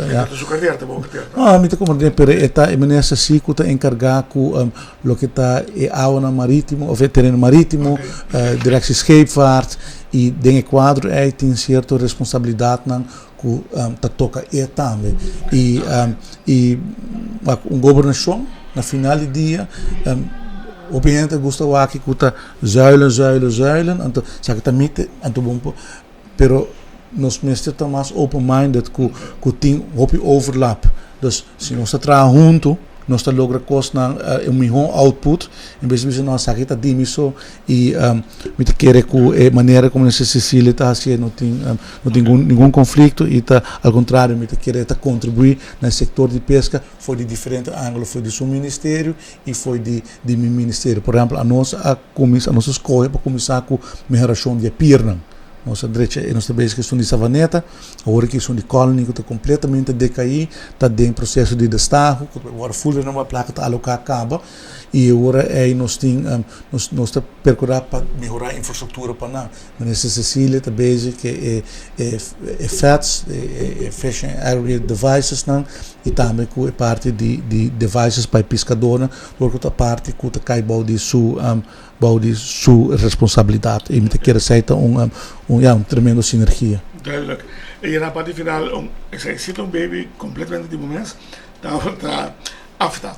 Me te compreende, pero esta minister Cecília está encarregada com lo que está é água marítimo, ou terreno marítimo, direção scheepvaart e dentro quadro tem certa responsabilidade não que tá toca também e governação na final do dia obviamente Gustavo aqui kuta zuilen então sabe também então bom pero nós mestre tá mais open minded que tem overlap dus se nós trabalhar junto nós está logra cost na melhor output em vez de nós aqui tá dimiso e me te querer que maneira como essa Cecília tá assim não tem nenhum conflito e tá ao contrário me te querer tá contribuir no setor de pesca foi de diferente ângulo foi de seu ministério e foi de meu ministério por exemplo a nossa escolha para começar com melhoração de pirna nossa direita é nossa base questão de savaneta, agora questão de colony que está completamente decaído, está em processo de destaque, agora full de uma placa está alocar acaba e agora nós está percorrendo para melhorar a infraestrutura para nós. Mas Cecília está base que é FATS, Fashion Area Devices não e também que é parte de devices para pescador, porque a parte que está caindo de sua responsabilidade e me quer aceitar tremendo sinergia. Duidelijk. En na parte final, zij zit een baby completamente de momento, está afta.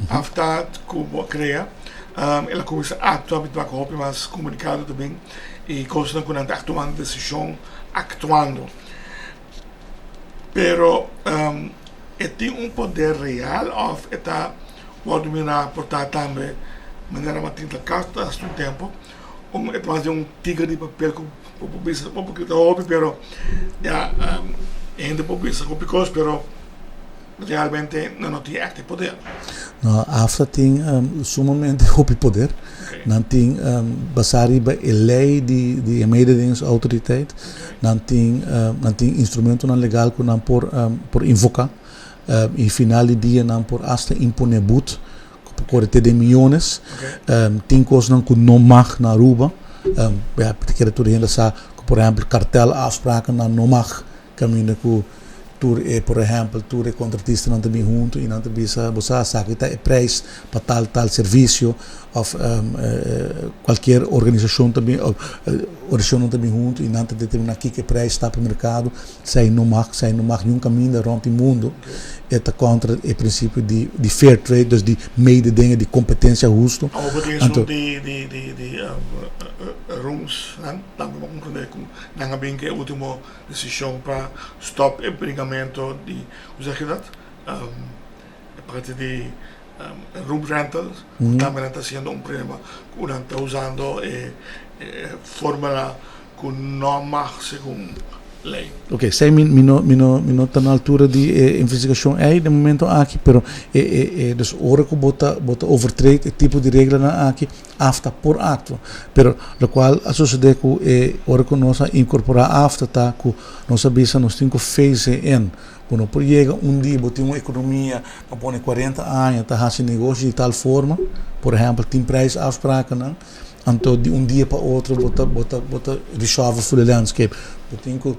Afta como crea, ela começa a atuar habituar com roupa mais comunicado também e coisa não quando está tomando decisão, actuando. Pero tem poder real ou está pode dominar portar também maneira mais tinta carta há um tempo é mais tigre de papel com publicidade porque está hobby pero ainda publicidade complicado pero realmente não tem echt poder. Não, a AFTA tem sumamente hobby poder. Não tem baseado em lei de mededingingsautoriteit. Não tem instrumento legal que não por invocar. E final de dia não por hasta imponer but por ter de milhões. Tem coisas que não mag na Aruba. Porque tu ainda sabe que por exemplo cartel afspraken não mag caminho que por exemplo, tu é contratista não também junto e não também você sabe que é preço para tal serviço ou qualquer organização também junto e não determinar que preço está para o mercado sai no mar nenhum caminho around o mundo é contra o princípio de fair trade dus de mededingen de competência justa então de rooms também vamos compreender que não bem que a última decisão para stop empregamento de hoe zeg je dat parte de room rentals também está sendo problema que está usando fórmula que não mais segundo lei. Ok, sei não está na altura de investigação aí, de momento aqui, pero dus ora que bota overtrade tipo de regra na aqui, afta por acto. Pero lo qual a suceder que ora que nós incorporar afta tá que nós bisa nós temos que phase in. Quando por chega dia botar uma economia, não põe 40 anos, tá fazendo negócio de tal forma, por exemplo, tem preço afspraken, não? Então de dia para outro bota resolve o landscape. Botem que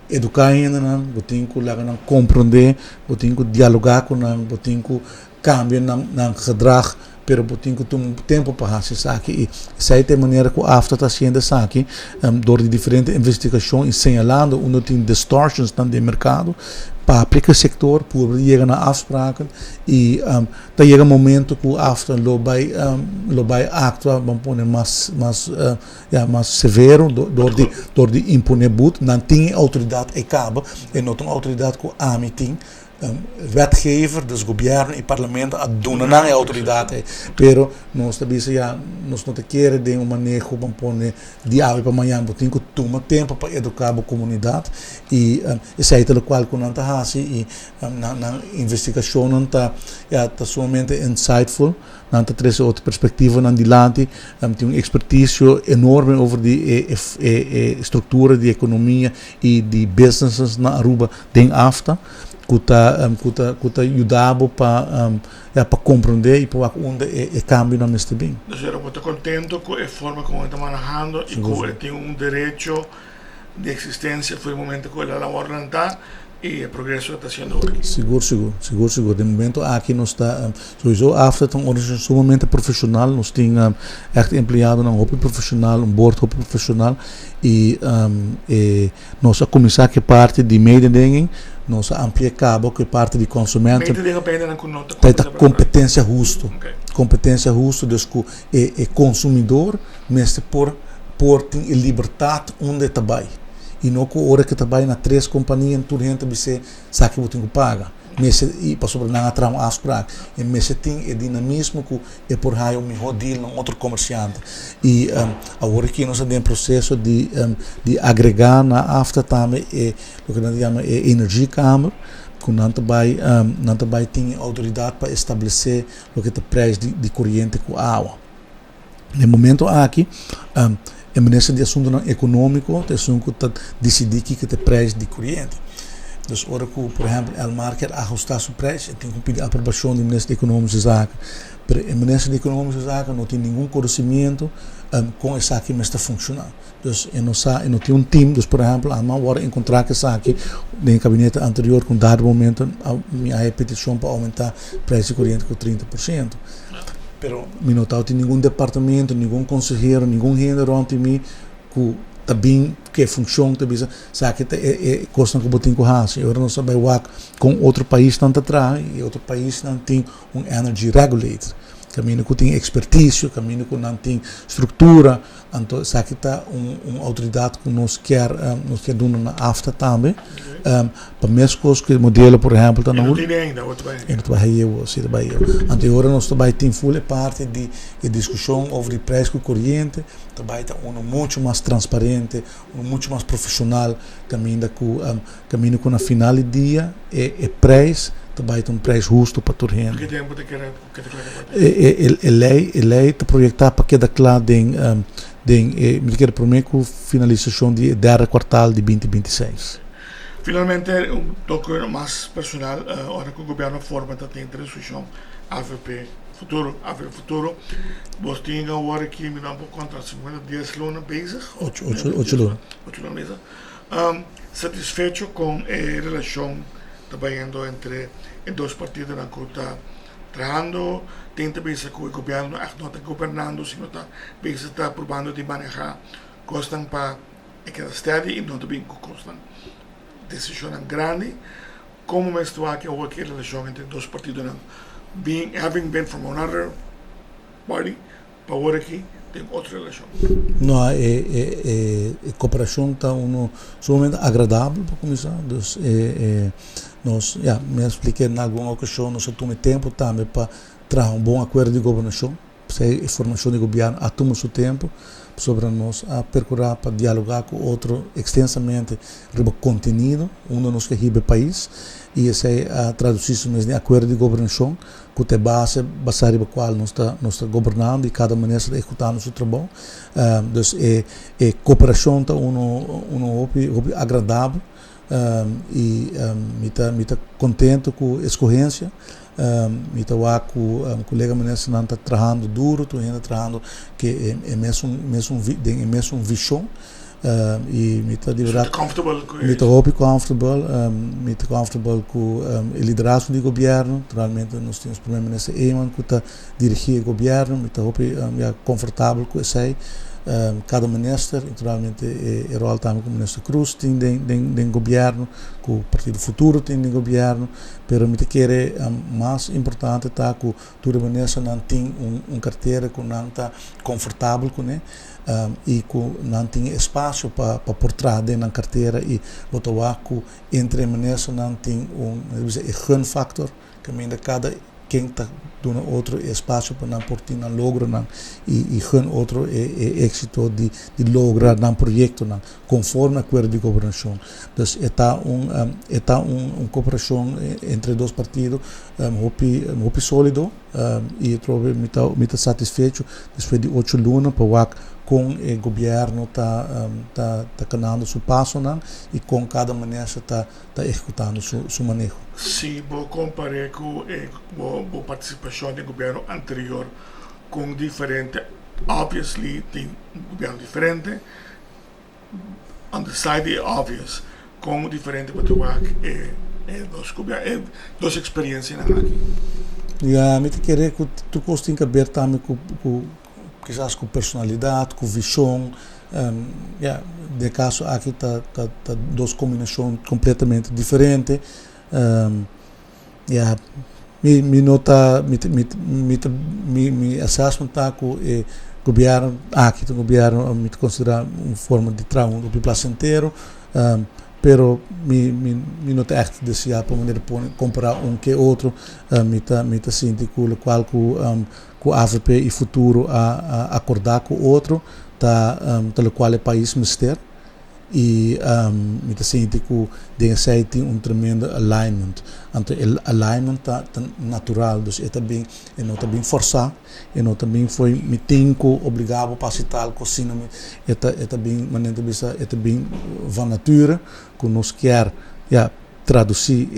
educar ainda, botem que lá não compreender, botem que dialogar com não, botem que cambiar não gedrag, pero botem que tem tempo para fazer isso aqui. E essa é a maneira que o AFTA está sendo isso aqui, door de diferentes investigações assinalando onde tem distortions no mercado, para aplicar o sector, para chegar na afspraken e tá chega um momento que o AFTA lo vai actuar, vamos pôr mais severo, door de imponer boet, não tem autoridade e cabo, e não tem autoridade que o AMI tem. Wetgever, dus governo e parlamento a doen não é autoridade, pero nós também nós não queremos de manejo para pôr diálogo para amanhã, tem que tomar tempo para educar a comunidade e isso é o qual que não está assim e na investigação não está somente insightful, não está trazendo outra perspectiva não dilante, tem uma expertise enorme over de estrutura de economia e de businesses na Aruba tem AFTA. Que ajudava para compreender e para onde é cambio não está bem. Então, eu estou contente com a forma como está manejando e que ele tem direito de existência foi o momento que ele labora não está e o progresso está sendo aqui. Seguro. De momento aqui nós está, sowieso AFTA é uma organização sumamente profissional, nós temos echt empregado um hoop profissional, board hoop profissional e nós começar que parte de mededinging, nós amplia cabo que parte de consumente tem competência justo, competência justo dus que é consumidor, mas por tem liberdade onde está bem. E não que a hora que trabalha na 3 companhias, tudo gente você sabe que você paga. Mas e para sobre não atrar uma afspraak. E mas tem o dinamismo que é por aí um melhor deal com outro comerciante. E agora que nós temos processo de agregar na AFTA também o que nós chamamos energiekamer. Que não também tem autoridade para estabelecer o que é o preço de corrente com água. No momento aqui a ministra de assunto econômico tem que decidir que é o preço de corrente. Dus ora que, por exemplo, o market ajustar o preço, tem que pedir a aprovação do ministro de Econômicas e Zaken. Mas o ministro de Econômicas e Zaken não tem nenhum conhecimento com essa aqui mas está funcionando. Dus não tem time, dus por exemplo, a mão agora encontrar que essa aqui no gabinete anterior com dado momento a petição para aumentar o preço de corrente com 30%. Pero não tem nenhum departamento, nenhum conselheiro, nenhum gente rond mim que também que funciona também sabe que é coisa que botem com raça. Agora nós sabemos com outro país não está atrás e outro país não tem energy regulator. Caminho que tem expertise, caminho que não tem estrutura, então sabe que está autoridade que nos quer dar na AFTA também. Para mesmas coisas que o modelo, por exemplo, está na não tem ainda, outro vai. Então agora nós também temos full parte de discussão sobre preço e corrente, também está muito mais transparente, muito mais profissional, caminho que na final do dia é preço, também tem preço justo para toda a gente. Que tempo te quer a lei está projetada para que claro me quer prometer com finalização do 3º quartal de 2026. Finalmente, toque mais personal, agora que o governo forma a transição AVP Futuro, você tem agora aqui me dá um pouco contra 10 lunas bezig? 8 lunas. 8 lunas bezig. Satisfecho com a relação trabalhando entre os dois partidos que está trabalhando, tenta ver se o governo não está governando, sino está provando de manejar costas para aquela cidade e não também costas decisão grande, como estou aqui ou aquela relação entre dois partidos, having been from another party, para agora aqui tem outra relação. Não, a cooperação está sumamente agradável para começar. Nós, me expliquei em alguma ocasião, nós tomamos tempo também para trazer bom acordo de governação, para a formação de governo, a tomar seu tempo, sobre nós a procurar para dialogar com outro extensamente sobre contenido, onde nós queremos país, e essa é a tradução de acordo de governação, que é base baseada na qual nós está governando e cada maneira está executando seu trabalho. Então, é cooperação tá agradável, e me está contente com a escorrência. Me está com o colega não está trabalhando duro, estou ainda trabalhando que é mesmo visão. E me está comfortable com o liderazgo do governo. Naturalmente nós temos o primeiro-ministro Eman que está dirigindo o governo, me está confortável com isso. Cada ministro, naturalmente, é rol também com o ministro Cruz tem do governo, com o Partido Futuro tem do governo, mas me quer mais importante tá que todo ministro não tem carteira que não está confortável com ele. E que não tem espaço para por trás da carteira e botar que entre ministros não tem gun factor que ainda cada quem está dando outro espaço para não portar não logra não e gun outro êxito de lograr um projeto não conforme acordo de governação. Então está cooperação entre dois partidos muito sólido e eu trovo me está satisfeito depois de 8 lunas para com o governo está canando seu passo não e com cada maneira está executando seu manejo. Se vou comparar com a participação do governo anterior com diferente, obviously tem governo diferente, on the side é obvious, com diferente para duas experiências aqui. Me querer que tu tem que ver também com quizás com personalidade, com visão. De caso aqui está duas combinações completamente diferentes. Me assessment está com o governo aqui o governo me considera uma forma de trabalho do placenteiro, pero me nota echt desejar para maneira comparar que outro me tá sinto com o qual com AVP e futuro a acordar com outro tal qual é país mister e me tá sinto que tem tremendo alignment então alignment tá natural dus é também não também forçar e não também foi me tenho obrigado para citar com cinema é também maneira é também van nature que nós quer traduzir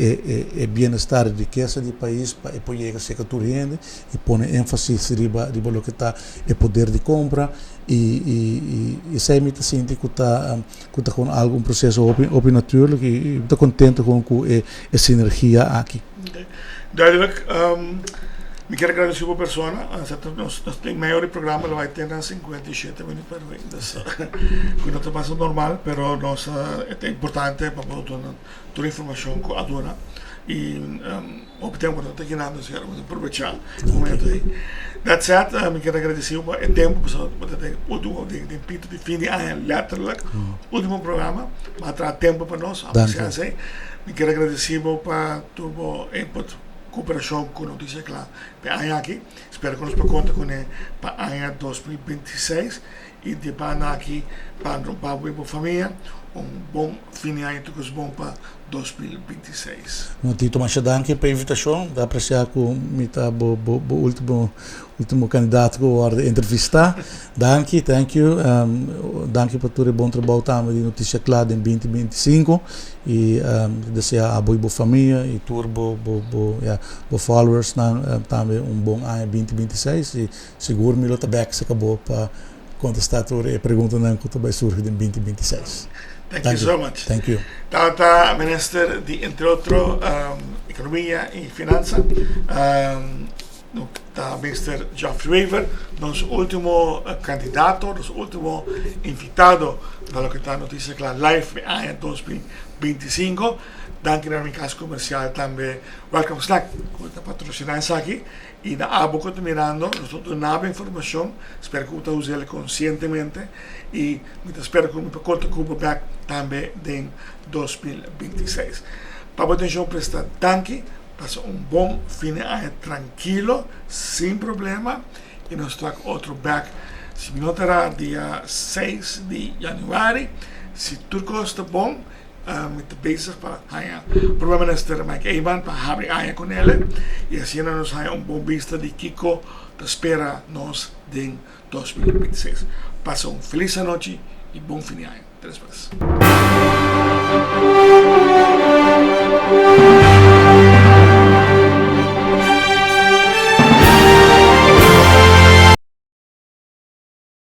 é bem-estar e riqueza do país para apoiar a sector rende e pôr ênfase riba o que está é poder de compra e isso aí me está sentindo que está com algum processo naturally e estou contente com essa energia aqui. Duidelijk. Me quero agradecer a pessoa. Nós temos maior programa, ele vai ter 57 minutos por vez. Que não está normal, mas é importante para toda a informação que a dona. E o tempo não está guiando, se vamos aproveitar o momento aí. That said, me quero agradecer o tempo, para o último de fim de ano, letterlijk, último programa, mas terá tempo para nós. Me quero agradecer para o input. Cooperação com notícia clara para aqui espero que nos conta com para ano 2026 e depois aqui para a família bom fim de ano que bom para 2026. Tito Machadante para a invitação dá apreciar com o último candidato que entrevistar. Thank you. Danke para todo o bom trabalho também de notícia clara em 2025 e desejar a boa família e todos os followers também bom ano 2026 e seguro me lota back se acabou para contestar toda a pergunta que vai surgir em 2026. Thank you so much. Thank you. Está ministro de entre outros economia e finanças. Está Mr. Geoffrey Weaver, nosso último candidato, nosso último invitado para que está notícia clara live em 2025. Danke na minha casa comercial também. Welcome Snack, que está patrocinando isso aqui. E na abo que estou mirando, nós estamos dando informação. Espero que você use ela conscientemente. E espero que você possa contar também em 2026. Para a atenção prestada, danke. Passa bom fim de ano tranquilo, sem problema. E nós estamos outro back Si minotera dia 6 de januari, si Turcos te bom, met bezig para haya Prime Minister Mike Evan para hablar haya con él y así nos haya un bom vista de Kiko te espera nos en 2026. Pasa un feliz noche y bom fin de año. 3 veces.